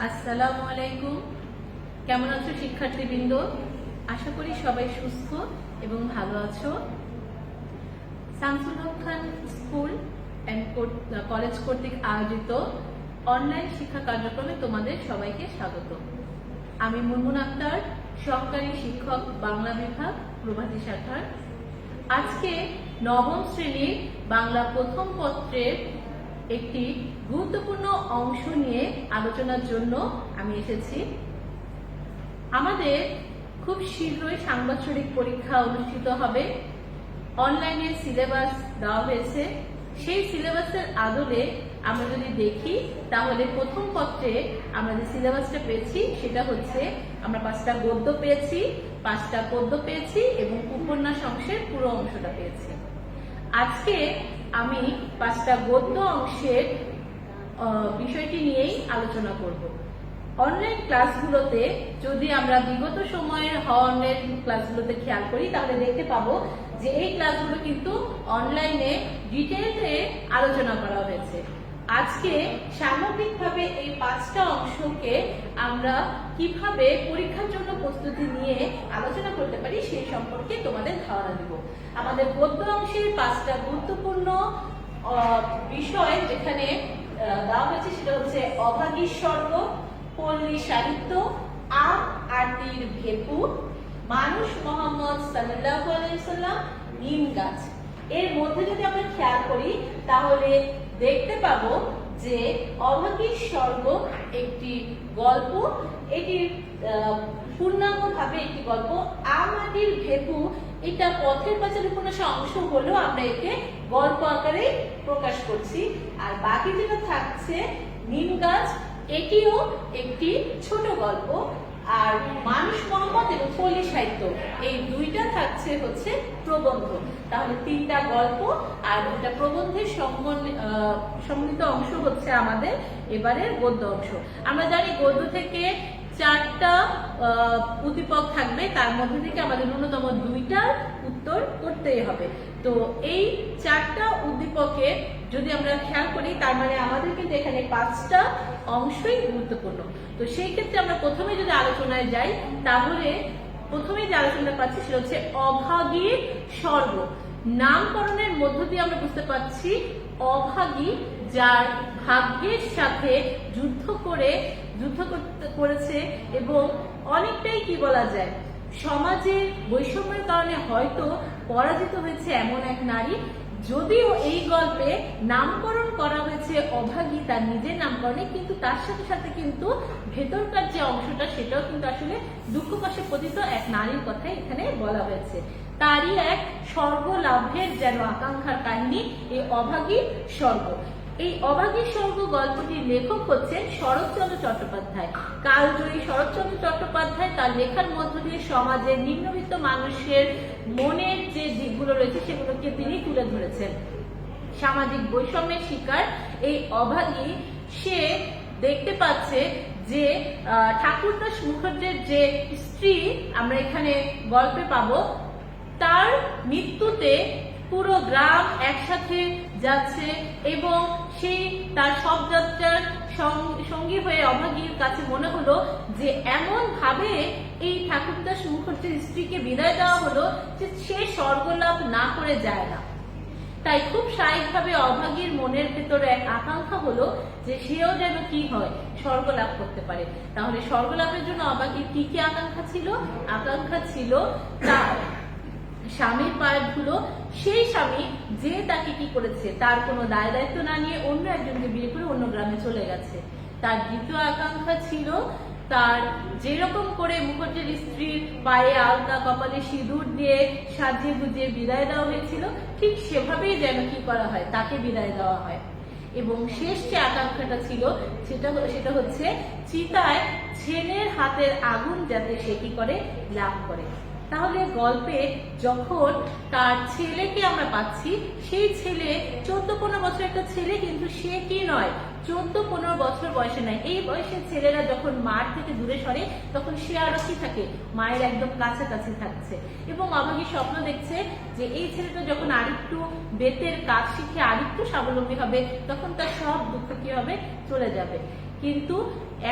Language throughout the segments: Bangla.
আসসালামু আলাইকুম। কেমন আছো শিক্ষার্থীবৃন্দ? আশা করি সবাই সুস্থ এবং ভালো আছো। শামসুল হক খান স্কুল অ্যান্ড কলেজ কর্তৃক আয়োজিত অনলাইন শিক্ষা কার্যক্রমে তোমাদের সবাইকে স্বাগত। আমি মুনমুন আক্তার, সহকারী শিক্ষক, বাংলা বিভাগ, প্রভাতী শাখার। আজকে নবম শ্রেণীর বাংলা প্রথম পত্রের একটি গুরুত্বপূর্ণ অংশ নিয়ে আলোচনার জন্য আমি এসেছি। আমাদের খুব শীঘ্রই সাংবৎসরিক পরীক্ষা অনুষ্ঠিত হবে। অনলাইনে সিলেবাস দেওয়া হয়েছে। সেই সিলেবাসের আদলে আমরা যদি দেখি তাহলে প্রথম পত্রে আমরা যে সিলেবাসটা পেয়েছি সেটা হচ্ছে আমরা 5টা গদ্য পেয়েছি, 5টা পদ্য পেয়েছি এবং উপন্যাস অংশের পুরো অংশটা পেয়েছি। আজকে আমি 5টা গদ্য অংশের বিষয়টি নিয়েই আলোচনা করব। অনলাইন ক্লাসগুলোতে যদি আমরা বিগত সময়ের অনলাইন ক্লাসগুলোতে খেয়াল করি তাহলে দেখতে পাবো যে এই ক্লাসগুলো কিন্তু অনলাইনে ডিটেইলে আলোচনা করা হয়েছে। আজকে সামগ্রিকভাবে এই 5টা অংশকে আমরা কিভাবে পরীক্ষার জন্য প্রস্তুতি নিয়ে আলোচনা করতে পারি সেই সম্পর্কে তোমাদের ধারণা দেব। আমাদের গদ্য অংশের 5টা গুরুত্বপূর্ণ বিষয় যেখানে দেওয়া হয়েছে সেটা হচ্ছে অভাগীর স্বর্গ, পল্লী সাহিত্য, আম আটির ভেপু, মানুষ মোহাম্মদ সাল্লাল্লাহু আলাইহি সাল্লাম, নিম গাছ। এর মধ্যে যদি আমরা খেয়াল করি তাহলে দেখতে পাবো যে অভাগীর স্বর্গ একটি গল্প, এটির পূর্ণাঙ্গ ভাবে একটি গল্প। আম আটির ভেপু এটা পথের পাঁচালী উপন্যাসের অংশ হলেও আমরা একে গল্প আকারে প্রকাশ করছি। আর বাকি যেটা থাকছে নিম গাছ, এটিও একটি ছোট গল্প। আর মানুষ মোহাম্মদ এবং পল্লী সাহিত্য এই দুইটা থাকছে হচ্ছে প্রবন্ধ। তাহলে 3টা গল্প আর 2টা প্রবন্ধের সম্মিলিত অংশ হচ্ছে আমাদের এবারের গদ্য অংশ। আমরা জানি গদ্য থেকে 4টা উদ্দীপক থাকবে, তার মধ্যে থেকে আমাদের ন্যূনতম 2টার উত্তর করতেই হবে। তো এই 4টা উদ্দীপকে যদি আমরা খেয়াল করি তার মানে আমাদের কিন্তু এখানে 5টা অংশই গুরুত্বপূর্ণ। তো সেই ক্ষেত্রে আমরা প্রথমে যদি আলোচনায় যাই তাহলে প্রথমে যে আলোচনাটা পাচ্ছি সেটা হচ্ছে অভাগীর স্বর্গ। নামকরণের মধ্য দিয়ে আমরা বুঝতে পারছি অভাগী যার ভাগ্যের সাথে যুদ্ধ করেছে এবং অনেকটাই কি বলা যায় সমাজের বৈষম্যের কারণে হয়তো পরাজিত হয়েছে এমন এক নারী। যদিও এই গল্পে নামকরণ করা হয়েছে অভাগী তার নিজের নামকরণে, কিন্তু তার সাথে সাথে কিন্তু ভেতরকার যে অংশটা সেটাও কিন্তু আসলে দুঃখ কষ্টে পতিত এক নারীর কথাই এখানে বলা হয়েছে। তারই এক স্বর্গ লাভের যেন আকাঙ্ক্ষার কাহিনী এই অভাগীর স্বর্গ। এই অভাগীর স্বর্গ গল্পটির লেখক হচ্ছেন শরৎচন্দ্র চট্টোপাধ্যায়। কালজয়ী শরৎচন্দ্র চট্টোপাধ্যায় তার লেখার মধ্য দিয়ে সমাজের নিম্নবিত্ত মানুষের মনের যে দিকগুলো রয়েছে সেগুলোকে তিনি তুলে ধরেছেন। সামাজিক বৈষম্যের শিকার এই অভাগী সে দেখতে পাচ্ছে যে ঠাকুরদাস মুখার্জির যে স্ত্রী আমরা এখানে গল্পে পাবো, তার মৃত্যুতে পুরো গ্রাম একসাথে যাচ্ছে এবং সেই তার সব যাত্রার সঙ্গী হয়ে অভাগীর কাছে মনে হলো যে এমন ভাবে এই ঠাকুরদাস মুখার্জির স্ত্রীকে বিদায় দেওয়া হলো যে সে স্বর্গলাভ না করে যায় না। তাই খুব স্বাভাবিকভাবে অভাগীর মনের ভেতরে এক আকাঙ্ক্ষা হলো যে সেও যেন কি হয় স্বর্গলাভ করতে পারে। তাহলে স্বর্গলাভের জন্য অভাগীর কি কি আকাঙ্ক্ষা ছিল? আকাঙ্ক্ষা ছিল তার স্বামীর পায়ের ধুলো। সেই স্বামী যে তাকে কি করেছে তার কোনো দায় দায়িত্ব না নিয়ে অন্য একজনকে বিয়ে করে অন্য গ্রামে চলে গেছে। তার দ্বিতীয় আকাঙ্ক্ষা ছিল তার যেরকম করে মুখার্জির স্ত্রীর পায়ে আলতা, কপালে সিঁদুর দিয়ে সাজিয়ে গুজিয়ে বিদায় দেওয়া হয়েছিল ঠিক সেভাবেই যেন কি করা হয় তাকে বিদায় দেওয়া হয়। এবং শেষ যে আকাঙ্ক্ষাটা ছিল সেটা হচ্ছে চিতায় ছেলের হাতের আগুন যাতে সে কি করে লাভ করে। তাহলে গল্পে যখন তার ছেলেকে আমরা পাচ্ছি, সেই ছেলে 14-15 বছর একটা ছেলে, কিন্তু সে কি নয় 14-15 বছর বয়সে নয়। এই বয়সের ছেলেরা যখন মার থেকে দূরে সরে তখন সে আরো কি থাকে মায়ের একদম কাছাকাছি থাকছে এবং অভাগী স্বপ্ন দেখছে যে এই ছেলেটা যখন আরেকটু বেতের কাজ শিখে আরেকটু স্বাবলম্বী হবে তখন তার সব দুঃখ কি হবে চলে যাবে। কিন্তু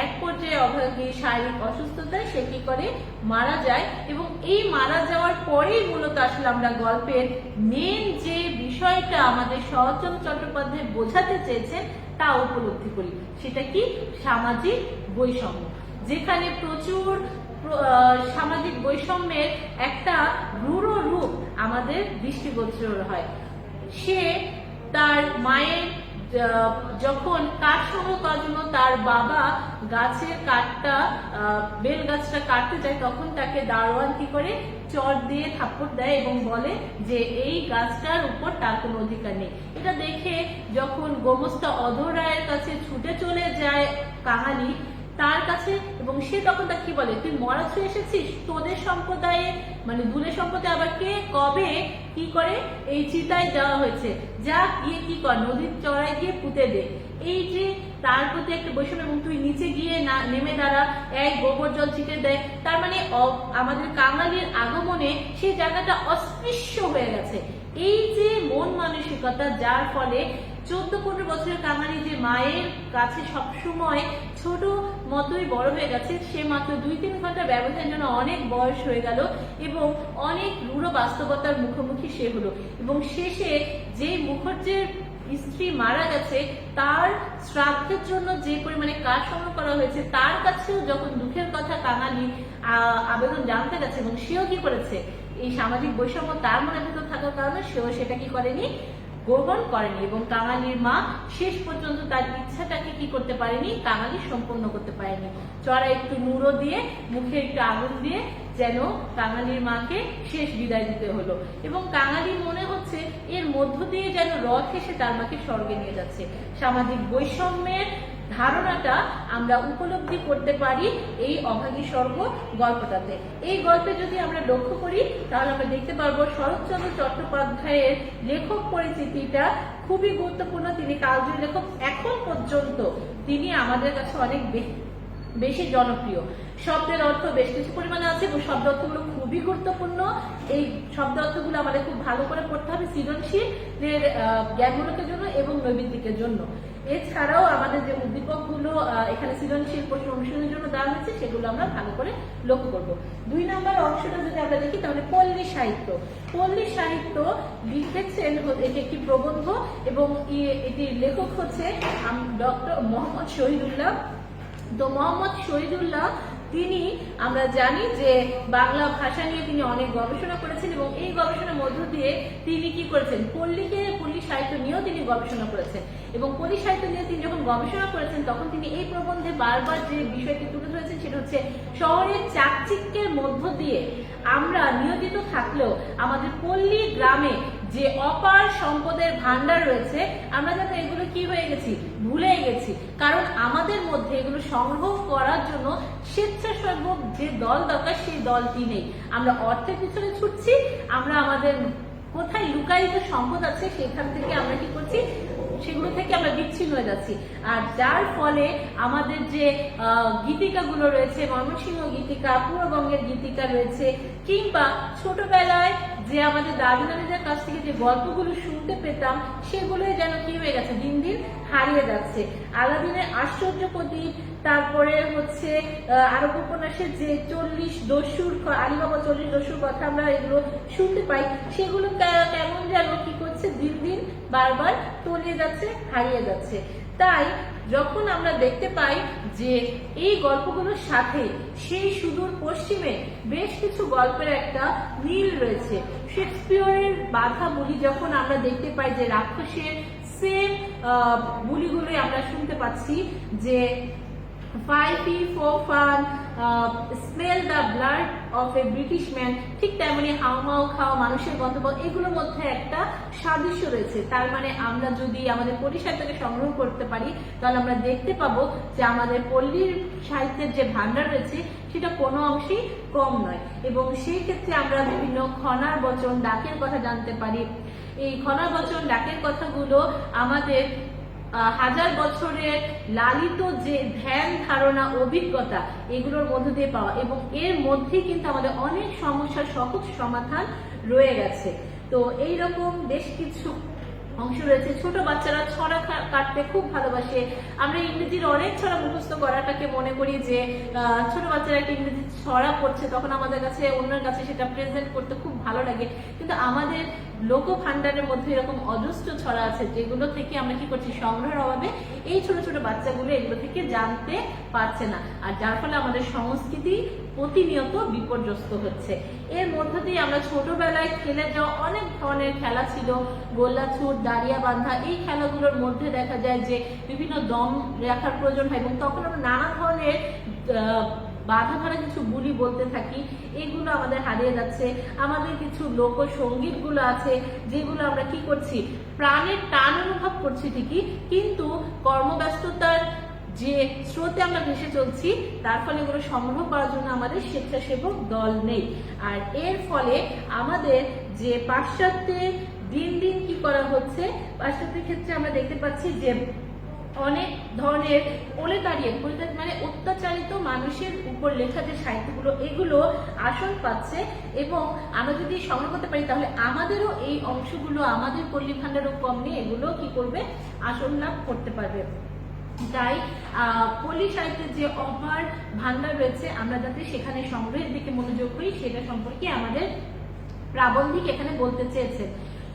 এক পর্যায়ে অভাগী শারীরিক অসুস্থতায় সে কি করে মারা যায়। এবং এই মারা যাওয়ার পরেই মূলত আসলে আমরা গল্পের মেন যে বিষয়টা আমাদের শরৎচন্দ্র চট্টোপাধ্যায় বোঝাতে চেয়েছেন তা উপলব্ধি করি। সেটা কি? সামাজিক বৈষম্য, যেখানে প্রচুর সামাজিক বৈষম্যের একটা রূঢ় রূপ আমাদের দৃষ্টিগোচর হয়। সে তার মায়ের যখন কাঠ সংগ্রহ করার জন্য তার বাবা গাছের কাঠটা বেল গাছটা কাটতে যায়, তখন তাকে দারোয়ান কি করে চট দিয়ে থাপ্পড় দেয় এবং বলে যে এই গাছটার উপর তার কোনো অধিকার নেই। এটা দেখে যখন গোমস্তা অধর রায়ের কাছে ছুটে চলে যায় কাঙালি তার কাছে, এবং সে তখন তাকে কি বলে, তুই মরা ছুঁয়ে এসেছিস, তোদের সম্প্রদায়ে মানে দুলের সম্প্রদায়ে আবার কে কবে কি করে এই চিতায় দেওয়া হয়েছে, যা গিয়ে কি কর নদীর চড়ায় গিয়ে পুঁতে দে। এই যে তার প্রতি একটা বৈষম্য, এবং তুই নিচে গিয়ে না নেমে দাঁড়া, এক গোবর জল ছিটে দেয়। তার মানে আমাদের কাঙালির আগমনে সেই জায়গাটা অস্পৃশ্য হয়ে গেছে। এই যে মন মানসিকতা, যার ফলে 14-15 বছরের কাঙালি যে মায়ের কাছে সবসময় ছোট মতোই বড় হয়ে গেছে, সে মাত্র 2-3 ঘন্টা ব্যবধানের জন্য অনেক বয়স হয়ে গেল এবং অনেক রূঢ় বাস্তবতার মুখোমুখি সে হলো। এবং শেষে যে মুখর্জের স্ত্রী মারা গেছে তার শ্রাদ্ধের জন্য যে পরিমাণে কাজ সংগ্রহ করা হয়েছে, তার কাছেও যখন দুঃখের কথা কাঙালি আবেদন জানতে গেছে, এবং সেও কি করেছে, এই সামাজিক বৈষম্য তার মনের ভেতর থাকার কারণে সেও সেটা কি করেনি, গ্রহণ করেনি। এবং কাঙালির মা শেষ পর্যন্ত তার ইচ্ছাটাকে কি করতে পারেনি, কাঙালি সম্পন্ন করতে পারেনি। চড়া একটু নুরো দিয়ে, মুখে একটু আগুন দিয়ে যেন কাঙালির মাকে শেষ বিদায় দিতে হলো। এবং কাঙালির মনে হচ্ছে এর মধ্য দিয়ে যেন রথ এসে তার মাকে স্বর্গে নিয়ে যাচ্ছে। সামাজিক বৈষম্যের ধারণাটা আমরা উপলব্ধি করতে পারি এই অভাগী স্বর্গ গল্পটাতে। এই গল্পে যদি আমরা লক্ষ্য করি তাহলে আমরা দেখতে পারবো শরৎচন্দ্র চট্টোপাধ্যায়ের লেখক পরিচিতিটা খুবই গুরুত্বপূর্ণ। তিনি কালজয়ী লেখক, এখন পর্যন্ত তিনি আমাদের কাছে অনেক বেশি জনপ্রিয়। শব্দের অর্থ বেশ কিছু পরিমাণে আছে এবং শব্দ অর্থগুলো খুবই গুরুত্বপূর্ণ। এই শব্দ অর্থগুলো আমাদের খুব ভালো করে পড়তে হবে সৃজনশীলের জ্ঞানমূলকের জন্য এবং নৈবিত্তিকের জন্য। এছাড়াও আমাদের যে উদ্দীপকগুলো এখানে সৃজনশীল প্রশ্ন অনুশীলনের জন্য দেওয়া হয়েছে সেগুলো আমরা ভালো করে লক্ষ্য করব। 2 নম্বর অংশটা যদি আমরা দেখি তাহলে পল্লী সাহিত্য। পল্লী সাহিত্য লিখেছেন এটি একটি প্রবন্ধ এবং এটির লেখক হচ্ছে ডক্টর মোহাম্মদ শহীদুল্লাহ। তো মোহাম্মদ শহীদুল্লাহ তিনি আমরা জানি যে বাংলা ভাষা নিয়ে তিনি অনেক গবেষণা করেছেন এবং এই গবেষণার মধ্য দিয়ে তিনি কি করেছেন, পল্লী সাহিত্য নিয়েও তিনি গবেষণা করেছেন। এবং পল্লী সাহিত্য নিয়ে তিনি যখন গবেষণা করেছেন তখন তিনি এই প্রবন্ধে বারবার যে বিষয়টি তুলে ধরেছেন সেটা হচ্ছে শহরের চাকচিক্যের মধ্য দিয়ে আমরা নিয়োজিত থাকলেও আমাদের পল্লী গ্রামে যে অপার সম্পদের ভান্ডার রয়েছে আমরা যেন এগুলো কি হয়ে গেছি, ভুলে গেছি। কারণ আমাদের মধ্যে এগুলো সংগ্রহ করার জন্য স্বেচ্ছাসেবক যে দল দরকার সেই দলটি নেই। আমরা অর্থের পিছনে ছুটছি, আমরা আমাদের কোথায় লুকায়িত সম্পদ আছে সেখান থেকে আমরা কি করছি, সেগুলো থেকে আমরা বিচ্ছিন্ন হয়ে যাচ্ছি। আর যার ফলে আমাদের যে গীতিকাগুলো রয়েছে, ময়মনসিংহ গীতিকা, পূর্ববঙ্গের গীতিকা রয়েছে, কিংবা ছোটবেলায় যে আমাদের দাদু নানীদের কাছ থেকে যে গল্পগুলো শুনতে পেতাম সেগুলোই যেন কি হয়ে গেছে, দিন দিন হারিয়ে যাচ্ছে। আলাদিনের আশ্চর্য প্রদীপ, তারপরে হচ্ছে আরব উপন্যাসের যে 40 দস্যুর আলিবাবা 40 দস্যুর কথা আমরা এগুলো শুনতে পাই, সেগুলো কেমন যেন কি করছে, দিন দিন বারবার তলিয়ে যাচ্ছে, হারিয়ে যাচ্ছে। তাই যখন আমরা দেখতে পাই যে এই গল্পগুলোর সাথে সেই সুদূর পশ্চিমে বেশ কিছু গল্পের একটা মিল রয়েছে। শেক্সপিয়রের বাধা বুলি যখন আমরা দেখতে পাই যে রাক্ষসের সেম বুলিগুলোই আমরা শুনতে পাচ্ছি যে 5p for fun, smell the blood of a British man, ঠিক তেমনি হাউমাউ খাওয়া, মানুষের গন্তব্য, এগুলোর মধ্যে একটা সাদৃশ্য রয়েছে। তার মানে আমরা যদি আমাদের পল্লী সাহিত্যকে সংগ্রহ করতে পারি তাহলে আমরা দেখতে পাবো যে আমাদের পল্লীর সাহিত্যের যে ভান্ডার রয়েছে সেটা কোনো অংশেই কম নয়। এবং সেই ক্ষেত্রে আমরা বিভিন্ন খনার বচন, ডাকের কথা জানতে পারি। এই খনার বচন, ডাকের কথাগুলো আমাদের হাজার বছরের লালিত যে ধ্যান ধারণা, অভিজ্ঞতা, এগুলোর মধ্য দিয়ে পাওয়া, এবং এর মধ্যেই কিন্তু আমাদের অনেক সমস্যার সহজ সমাধান রয়ে গেছে। তো এইরকম বেশ কিছু অংশ রয়েছে। ছোট বাচ্চারা ছড়া কাটতে খুব ভালোবাসে। আমরা ইংরেজির অনেক ছড়া মুখস্থ করাটাকে মনে করি যে ছোট বাচ্চারা একটা ইংরেজি ছড়া পড়ছে, তখন আমাদের কাছে অন্যের কাছে সেটা প্রেজেন্ট করতে খুব ভালো লাগে। কিন্তু আমাদের লোক ভান্ডারের মধ্যে এরকম অজস্র ছড়া আছে যেগুলো থেকে আমরা কি করছি, সংগ্রহের অভাবে এই ছোট ছোট বাচ্চাগুলো এগুলো থেকে জানতে পারছে না, আর যার ফলে আমাদের সংস্কৃতি প্রতিনিয়ত বিপর্যস্ত হচ্ছে। এর মধ্য দিয়ে আমরা ছোটবেলায় খেলে যাওয়া অনেক ধরনের খেলা ছিল, গোল্লাছুট, দাঁড়িয়া বাঁধা, এই খেলাগুলোর মধ্যে দেখা যায় যে বিভিন্ন দম রাখার প্রয়োজন হয় এবং তখন আমরা নানা ধরনের বাধা ধরা কিছু বুলি বলতে থাকি, এগুলো আমাদের হারিয়ে যাচ্ছে। আমাদের কিছু লোকসঙ্গীত গুলো আছে যেগুলো আমরা কি করছি, প্রাণের টান অনুভব করছি ঠিকই, কিন্তু কর্মব্যস্ততার যে স্রোতে আমরা ভেসে চলছি তার ফলে এগুলো সংগ্রহ করার জন্য আমাদের স্বেচ্ছাসেবক দল নেই। আর এর ফলে আমাদের যে পাশ্চাত্যে দিন দিন কি করা হচ্ছে, পাশ্চাত্যের ক্ষেত্রে আমরা দেখতে পাচ্ছি যে অনেক ধরনের প্রলেতারিয়েট মানে অত্যাচারিত মানুষের উপর লেখা যে সাহিত্যগুলো, এগুলো আসন পাচ্ছে এবং আমরা যদি সংগ্রহ করতে পারি তাহলে আমাদেরও এই অংশগুলো, আমাদের পল্লী ভান্ডারও কম নিয়ে এগুলো কি করবে, আসন লাভ করতে পারবে। তাই পল্লী সাহিত্যের যে অপার ভান্ডার রয়েছে, আমরা যাতে সেখানে সংগ্রহের দিকে মনোযোগ করি সেটা সম্পর্কে আমাদের প্রাবন্ধিক এখানে বলতে চেয়েছে।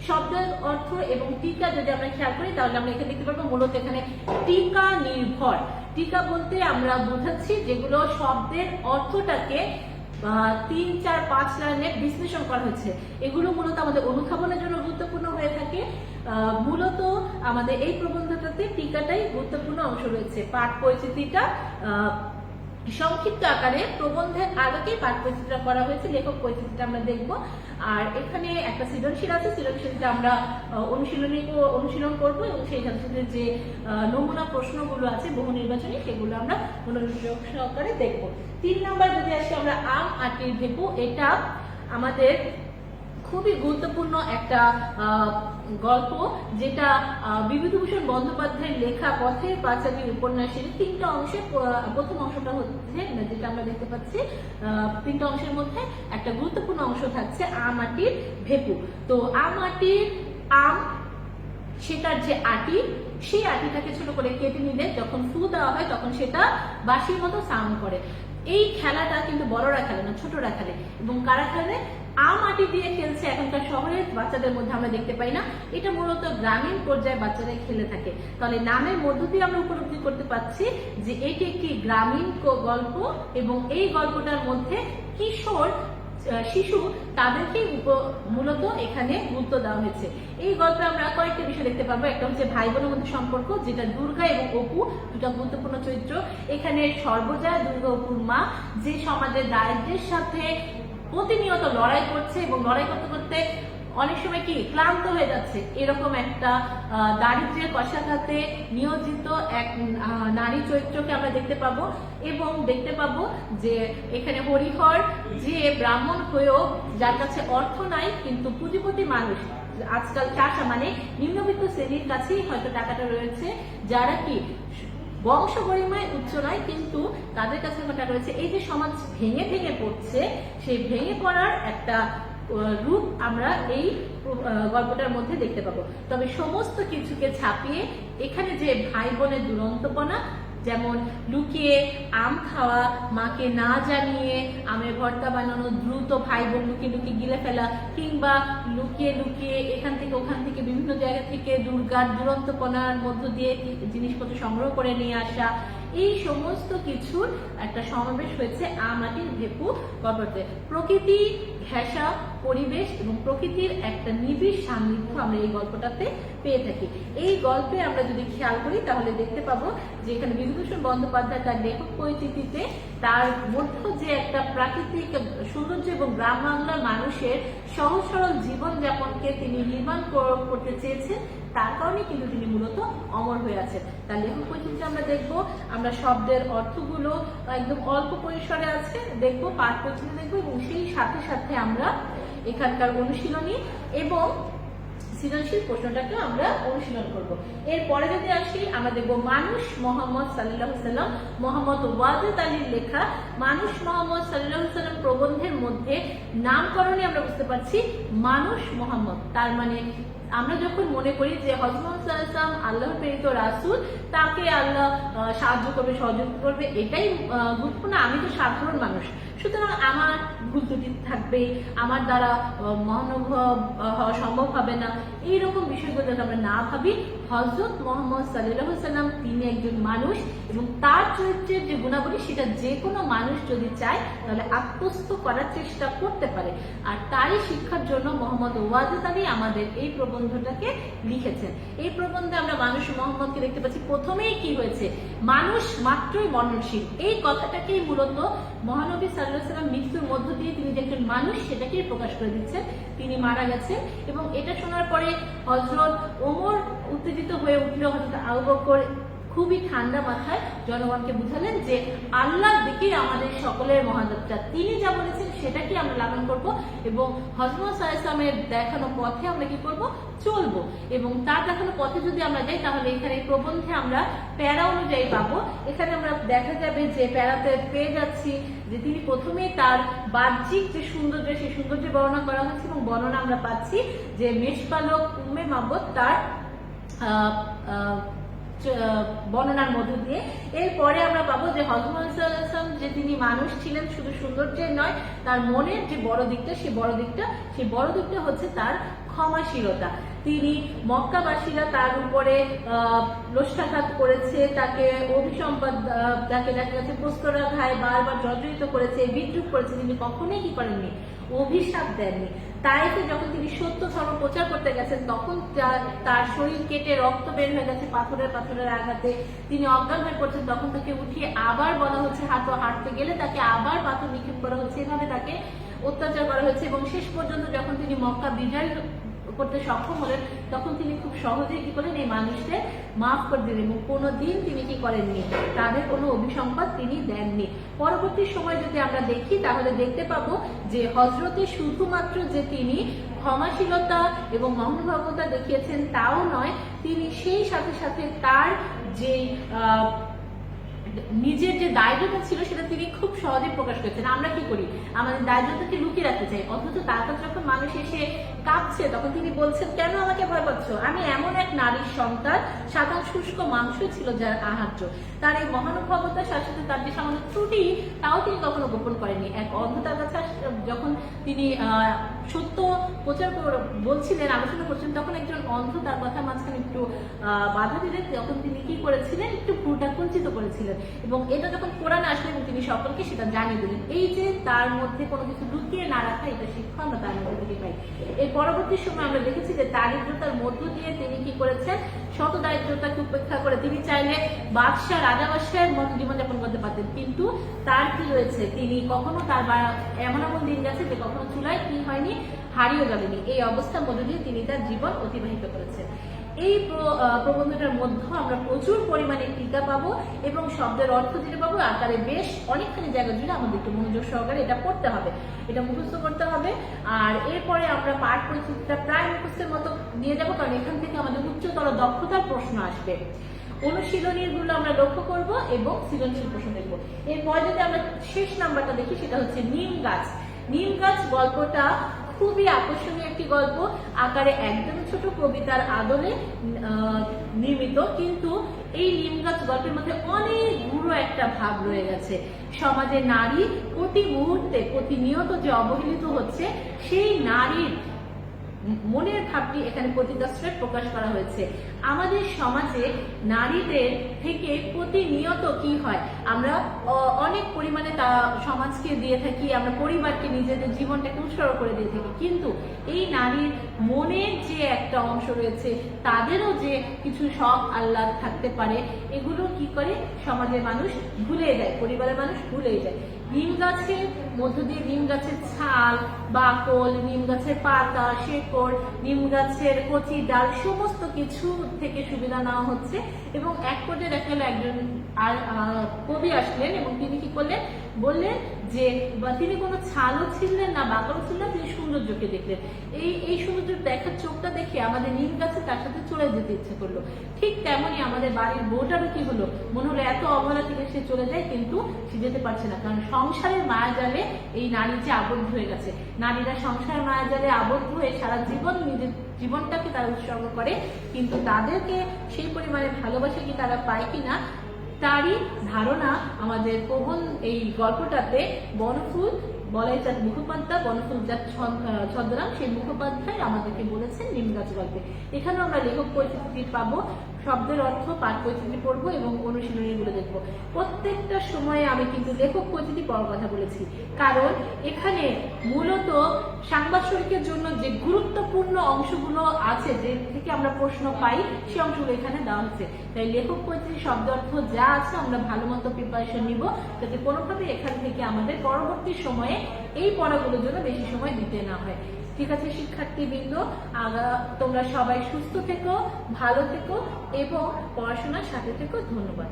শব্দের অর্থ এবং টিকা যদি আমরা খেয়াল করি তাহলে আমরা এখানে দেখতে পারবো মূলত এখানে টিকা নির্ভর। টিকা বলতে আমরা বোঝাচ্ছি যেগুলো শব্দের অর্থটাকে 3, 4, 5 লাইনে বিশ্লেষণ করা হয়েছে, এগুলো মূলত আমাদের অনুধাবনের জন্য গুরুত্বপূর্ণ হয়ে থাকে। মূলত আমাদের এই প্রবন্ধটাতে টিকাটাই গুরুত্বপূর্ণ অংশ রয়েছে। পাঠ পরিচিতিটা সংক্ষিপ্ত আকারে প্রবন্ধের আলোকে পাঠ পরিচিতিটা করা হয়েছে, লেখক পরিচিতিটা আমরা দেখব। আর এখানে একটা সৃজনশীল আছে, সৃজনশীলটা আমরা অনুশীলন করবো এবং সেই সাথে সাথে যে নমুনা প্রশ্নগুলো আছে বহু নির্বাচনী, সেগুলো আমরা মনোযোগ সহকারে দেখব। 3 নম্বর যদি আসি আমরা আম আটির ভেপু, এটা আমাদের খুবই গুরুত্বপূর্ণ একটা গল্প, যেটা বিভূতিভূষণ বন্দ্যোপাধ্যায়ের লেখা পথের পাঁচালীর উপন্যাসের 3টা অংশে। প্রথম অংশটা হচ্ছে যেটা আমরা দেখতে পাচ্ছি, 3টা অংশের মধ্যে একটা গুরুত্বপূর্ণ অংশ থাকছে আম আটির ভেপু। তো আম আটির আম, সেটার যে আটি, সেই আটিটাকে ছোট করে কেটে নিলে যখন ফু দেওয়া হয় তখন সেটা বাঁশির মতো সাউন্ড করে। এই খেলাটা কিন্তু বড়রা খেলে না, ছোটরা খেলে। এবং কারা খেলে? আম আটি দিয়ে খেলছে এখনকার শহরের বাচ্চাদের মধ্যে আমরা দেখতে পাই না, এটা মূলত গ্রামীণ পর্যায়ে বাচ্চারা খেলে থাকে। তাহলে নামের মধ্য দিয়ে আমরা উপলব্ধি করতে পারছি যে এটি একটি গ্রামীণ গল্প এবং এই গল্পটার মধ্যে কিশোর শিশু তাদেরকে মূলত এখানে গুরুত্ব দেওয়া হয়েছে। এই গল্পে আমরা কয়েকটা বিষয় দেখতে পাবো। একটা হচ্ছে ভাই বোনের মধ্যে সম্পর্ক, যেটা দুর্গা এবং অপু দুটা গুরুত্বপূর্ণ চরিত্র। এখানে সর্বজয়া দুর্গা অপুর মা, যে সমাজের দারিদ্র্যের সাথে প্রতিনিয়ত লড়াই করছে এবং লড়াই করতে করতে অনেক সময় কি ক্লান্ত হয়ে যাচ্ছে, এরকম একটা দারিদ্র্যের কষাঘাতে নিয়োজিত এক নারী চরিত্রকে আমরা দেখতে পাবো। এবং দেখতে পাবো যে এখানে হরিহর, যে ব্রাহ্মণ হয়েও যার কাছে অর্থ নাই কিন্তু পুঁজিপতি মানুষ, আজকাল চাষা মানে নিম্নবিত্ত শ্রেণীর কাছেই হয়তো টাকাটা রয়েছে, যারা কি বংশ গরিমায় উচ্চ নয় কিন্তু তাদের কাছে টাকা রয়েছে। এই যে সমাজ ভেঙে ভেঙে পড়ছে, সেই ভেঙে পড়ার একটা রূপ আমরা এই গল্পটার মধ্যে দেখতে পাবো। তবে সমস্ত কিছুকে ছাপিয়ে এখানে যে ভাই বোনের দুরন্তপনা, যেমন লুকিয়ে আম খাওয়া, মাকে না জানিয়ে আমের ভর্তা বানানো, দ্রুত ভাই বোন লুকিয়ে লুকিয়ে গিলে ফেলা, কিংবা লুকিয়ে লুকিয়ে এখান থেকে ওখান থেকে বিভিন্ন জায়গা থেকে দুর্গার দুরন্তপনার মধ্য দিয়ে জিনিসপত্র সংগ্রহ করে নিয়ে আসা, এই সমস্ত কিছুর একটা সমাবেশ হয়েছে আম আটির ভেপু গল্পতে। প্রকৃতি ঘেঁষা পরিবেশ এবং প্রকৃতির একটা নিবিড় সান্নিধ্য আমরা এই গল্পটাতে পেয়ে থাকি। এই গল্পে আমরা যদি খেয়াল করি তাহলে দেখতে পাবো যে এখানে বিভূতিভূষণ বন্দ্যোপাধ্যায় তার লেখক পরিচিতিতে তার মধ্য যে একটা প্রাকৃতিক সৌন্দর্য এবং গ্রাম বাংলার মানুষের সহজ সরল জীবনযাপনকে তিনি নির্মাণ করতে চেয়েছেন, তার কারণে কিন্তু তিনি মূলত অমর হয়ে আছেন। তার লেখক পরিচিতি আমরা দেখবো, আমরা শব্দের অর্থগুলো একদম অল্প পরিসরে আছে দেখবো, পাঠ পরিচিতি দেখবো এবং সেই সাথে সাথে আমরা এখানকার অনুশীলনী এবং সৃজনশীল প্রশ্নটাকে আমরা অনুশীলন করব। এরপরে যদি আসি আমরা দেখবো মানুষ মোহাম্মদ সাল্লাল্লাহু আলাইহি সাল্লাম, মোহাম্মদ ওয়াজেদ আলীর লেখা মানুষ মোহাম্মদ সাল্লাল্লাহু আলাইহি সাল্লাম প্রবন্ধের মধ্যে নামকরণে আমরা বুঝতে পারছি মানুষ মোহাম্মদ, তার মানে আমরা যখন মনে করি যে হযরত মুহাম্মদ সাল্লাল্লাহু আলাইহি ওয়াসাল্লাম আল্লাহর প্রেরিত রাসূল, তাকে আল্লাহ সাহায্য করবে, সহযোগিতা করবে, এটাই গুরুত্বপূর্ণ। আমি তো সাধারণ মানুষ, সুতরাং আমার ভুল ত্রুটি থাকবে, আমার দ্বারা মহানুভব হওয়া সম্ভব হবে না, এইরকম বিষয়গুলো যাতে আমরা না ভাবি। হযরত মুহাম্মদ সাল্লাল্লাহু আলাইহি ওয়াসাল্লাম তিনি একজন মানুষ এবং তার চরিত্রের যে গুণাবলী সেটা যে কোনো মানুষ যদি চায় তাহলে আত্মস্থ করার চেষ্টা করতে পারে। আর তারই শিক্ষার জন্য মোহাম্মদ ওয়াজেদ আলী আমাদের এই প্রবন্ধটাকে লিখেছেন। এই প্রবন্ধে আমরা মানুষ মোহাম্মদকে দেখতে পাচ্ছি। প্রথমেই কি হয়েছে, মানুষ মাত্রই মরণশীল, এই কথাটাকেই মূলত মহানবী সাল্লাল্লাহু আলাইহি ওয়াসাল্লাম মৃত্যুর মধ্য দিয়ে তিনি যে একজন মানুষ সেটাকেই প্রকাশ করে দিচ্ছেন। তিনি মারা গেছেন এবং এটা শোনার পরে হযরত ওমর উত্তেজিত হয়ে উঠল। হযরত আবু বকর খুবই ঠান্ডা মাথায় জনগণকে বুঝালেন যে আল্লাহর দিকেই আমাদের সকলের মহাযাত্রা, তিনি যা বলেছেন সেটাকে আমরা লালন করব এবং হযরত মুহাম্মদ সাল্লাল্লাহু আলাইহি ওয়াসাল্লামের দেখানো পথে আমরা কি করব, চলবো। এবং তার দেখানো পথে যদি আমরা যাই তাহলে এখানে প্রবন্ধে আমরা প্যারা অনুযায়ী পাবো। এখানে আমরা দেখা যাবে যে প্যারাতে পেয়ে যাচ্ছি যে তিনি প্রথমে তার বাহ্যিক যে সৌন্দর্য, সেই সৌন্দর্য বর্ণনা করা হচ্ছে এবং বর্ণনা আমরা পাচ্ছি যে মেষপালক উম্মে মাবদ তার বর্ণনার মধ্য দিয়ে। এরপরে আমরা পাবো যে হযরত মুহাম্মদ সাল্লাল্লাহু আলাইহি ওয়াসাল্লাম যে তিনি মানুষ ছিলেন, শুধু সৌন্দর্যের নয়, তার মনের যে বড় দিকটা, সেই বড় দিকটা হচ্ছে তার ক্ষমাশীলতা। তিনি মক্কাবাসীরা তার উপরে লোষ্ঠাঘাত করেছে, তাকে অভিসম্পাদ, তাকে দেখা যাচ্ছে প্রস্তরাঘায় বারবার জর্জরিত করেছে, বিদ্রুপ করেছে, তিনি কখনোই কি করেননি, অভিশাপ দেননি। তাইতে যখন তিনি সত্য ধর্ম প্রচার করতে গেছেন তখন তার শরীর কেটে রক্ত বের হয়ে গেছে পাথরের আঘাতে, তিনি অজ্ঞান হয়ে পড়ছেন, তখন তাকে উঠিয়ে আবার বলা হচ্ছে হাঁটতে গেলে তাকে আবার পাথর নিক্ষেপ করা হচ্ছে, এভাবে তাকে অত্যাচার করা হয়েছে। এবং শেষ পর্যন্ত যখন তিনি মক্কা বিজয় করতে সক্ষম হলেন তখন তিনি খুব সহজেই কি করলেন, এই মানুষদের মাফ করে দিলেন এবং কোনোদিন তিনি কি করেননি, তাদের কোনো অভিসম্পাদ তিনি দেননি। পরবর্তী সময় যদি আমরা দেখি তাহলে দেখতে পাবো যে হযরতে শুধুমাত্র যে তিনি ক্ষমাশীলতা এবং মহানুভবতা দেখিয়েছেন তাও নয়, তিনি সেই সাথে সাথে তার যে নিজের যে দায়িত্বটা ছিল সেটা তিনি খুব সহজে প্রকাশ করেছেন। আমরা কি করি, আমাদের দায়িত্বটাকে লুকিয়ে রাখতে চাই, অথচ তারপর যখন মানুষ এসে কাঁদছে তখন তিনি বলছেন, কেন আমাকে ভয় পাচ্ছ, আমি এমন এক নারীর সন্তান, সাধারণ শুষ্ক মাংস ছিল যার আহার্য। তার এই মহানুভবতার সাথে সাথে তার যে সামান্য ত্রুটি তাও তিনি কখনো গোপন করেননি। এক অন্ধ তার কাছে যখন তিনি সত্য প্রচার বলছিলেন, আলোচনা করছিলেন, তখন একজন অন্ধ তার কথা মাঝখানে একটু বাধা দিলেন, তখন তিনি কি করেছিলেন, একটু ভ্রুটা কুঞ্চিত করেছিলেন এবং এটা যখন কোরআনে আসলেন এবং তিনি সকলকে সেটা জানিয়ে দিলেন। এই যে তার মধ্যে কোনো কিছু লুকিয়ে না রাখা, এটা শিক্ষা আমরা তার মধ্যে থেকে পাই। এর পরবর্তী সময় আমরা দেখেছি যে দারিদ্রতার মধ্য দিয়ে তিনি কি করেছেন, শত দারিদ্রতাকে উপেক্ষা করে তিনি চাইলে বাদশাহ, রাজা বাদশাহের মতো জীবনযাপন করতে পারতেন, কিন্তু তার কি রয়েছে, তিনি কখনো তার এমন দিন গেছে যে কখনো চুলায় কি হয়নি, হারিয়ে যাবেনি। এই অবস্থার মধ্যে দিয়ে তিনি তার জীবন অতিবাহিত করেছেন। এই প্রবন্ধটার মধ্যে আমরা প্রচুর পরিমাণে টিকা পাবো এবং শব্দের অর্থ দিতে পাবো আকারে বেশ অনেকখানি জায়গা জুড়ে। আমাদের একটু মনোযোগ সহকারে এটা পড়তে হবে, এটা মুখস্থ করতে হবে। আর এরপরে আমরা পাঠ পরিচিতিটা প্রায় মুখস্থের মতো নিয়ে যাবো, কারণ এখান থেকে আমাদের উচ্চতর দক্ষতার প্রশ্ন আসবে। অনুশীলনীর গুলো আমরা লক্ষ্য করব এবং সৃজনশীল প্রশ্ন দেখবো। এরপরে যদি আমরা শেষ নাম্বারটা দেখি, সেটা হচ্ছে নিম গাছ। নিম গাছ গল্পটা খুবই আকর্ষণীয় একটি গল্প, আকারে একদম ছোট, কবিতার আদলে নির্মিত, কিন্তু এই নিম গাছ গল্পের মধ্যে অনেক গুরু একটা ভাব রয়ে গেছে। সমাজে নারী প্রতি মুহূর্তে প্রতিনিয়ত যে অবহেলিত হচ্ছে, সেই নারীর মনের ভাবটি এখানে প্রতিদাশ্রয় প্রকাশ করা হয়েছে। আমাদের সমাজে নারীদের থেকে প্রতিনিয়ত কি হয়, আমরা অনেক পরিমাণে তা সমাজকে দিয়ে থাকি, আমরা পরিবারকে, নিজেদের জীবনটাকে উৎসর্গ করে দিয়ে থাকি, কিন্তু এই নারীর মনের যে একটা অংশ রয়েছে, তাদেরও যে কিছু শখ আহ্লাদ থাকতে পারে, এগুলো কি করে সমাজের মানুষ ভুলে যায়, পরিবারের মানুষ ভুলে যায়। নিম গাছের মধ্য দিয়ে নিম গাছের ছাল, বাকল, নিম গাছের পাতা, শেকড়, নিম গাছের কচি ডাল সমস্ত কিছু থেকে সুবিধা নেওয়া হচ্ছে এবং এক পর্যায়ে দেখা গেল একজন কবি আসলেন এবং তিনি কি করলেন, বললেন যে তিনি কোনো ছালও ছিলেন না, বাকলও ছিলেন না, তিনি সৌন্দর্যকে দেখলেন। এই সৌন্দর্য দেখার চোখটা দেখে আমাদের নিম গাছে তার সাথে চলে যেতে ইচ্ছে করলো। ঠিক তেমনি আমাদের বাড়ির বউটারও কি হলো, মনে হলো এত অবহেলা থেকে সে চলে যায়, কিন্তু সে যেতে পারছে না, কারণ সংসারের মায়াজালে এই নারী যে আবদ্ধ হয়ে গেছে। নারীরা সংসারের মায়াজালে আবদ্ধ হয়ে সারা জীবন নিজের জীবনটাকে তারা উৎসর্গ করে, কিন্তু তাদেরকে সেই পরিমাণে ভালোবাসা কি তারা পায় কিনা তারই ধারণা আমাদের প্রবল এই গল্পটাতে বনফুল বলাইচাঁদ মুখোপাধ্যায়, বনফুল যার ছদ্মনাম সেই মুখোপাধ্যায় আমাদেরকে বলেছেন নিমগাছ গল্পে। এখানেও আমরা লেখক পরিচিতি পাবো, শব্দের অর্থ, পাঠ পরিচিতি পড়বো এবং অনুশীলনীগুলো দেখবো। প্রত্যেকটা সময়ে আমি কিন্তু লেখক পরিচিতি পড়ার কথা বলেছি, কারণ এখানে মূলত সাংবাদিকের জন্য যে গুরুত্বপূর্ণ অংশগুলো আছে, যে থেকে আমরা প্রশ্ন পাই, সেই অংশগুলো এখানে দেওয়া হচ্ছে। তাই লেখক পরিচিতি শব্দ অর্থ যা আছে আমরা ভালো মতো প্রিপারেশন নিব, যাতে কোনোভাবে এখান থেকে আমাদের পরবর্তী সময়ে এই পড়াগুলোর জন্য বেশি সময় দিতে না হয়। ঠিক আছে শিক্ষার্থীবৃন্দ, তোমরা সবাই সুস্থ থেকো, ভালো থেকো এবং পড়াশোনার সাথে থেকো। ধন্যবাদ।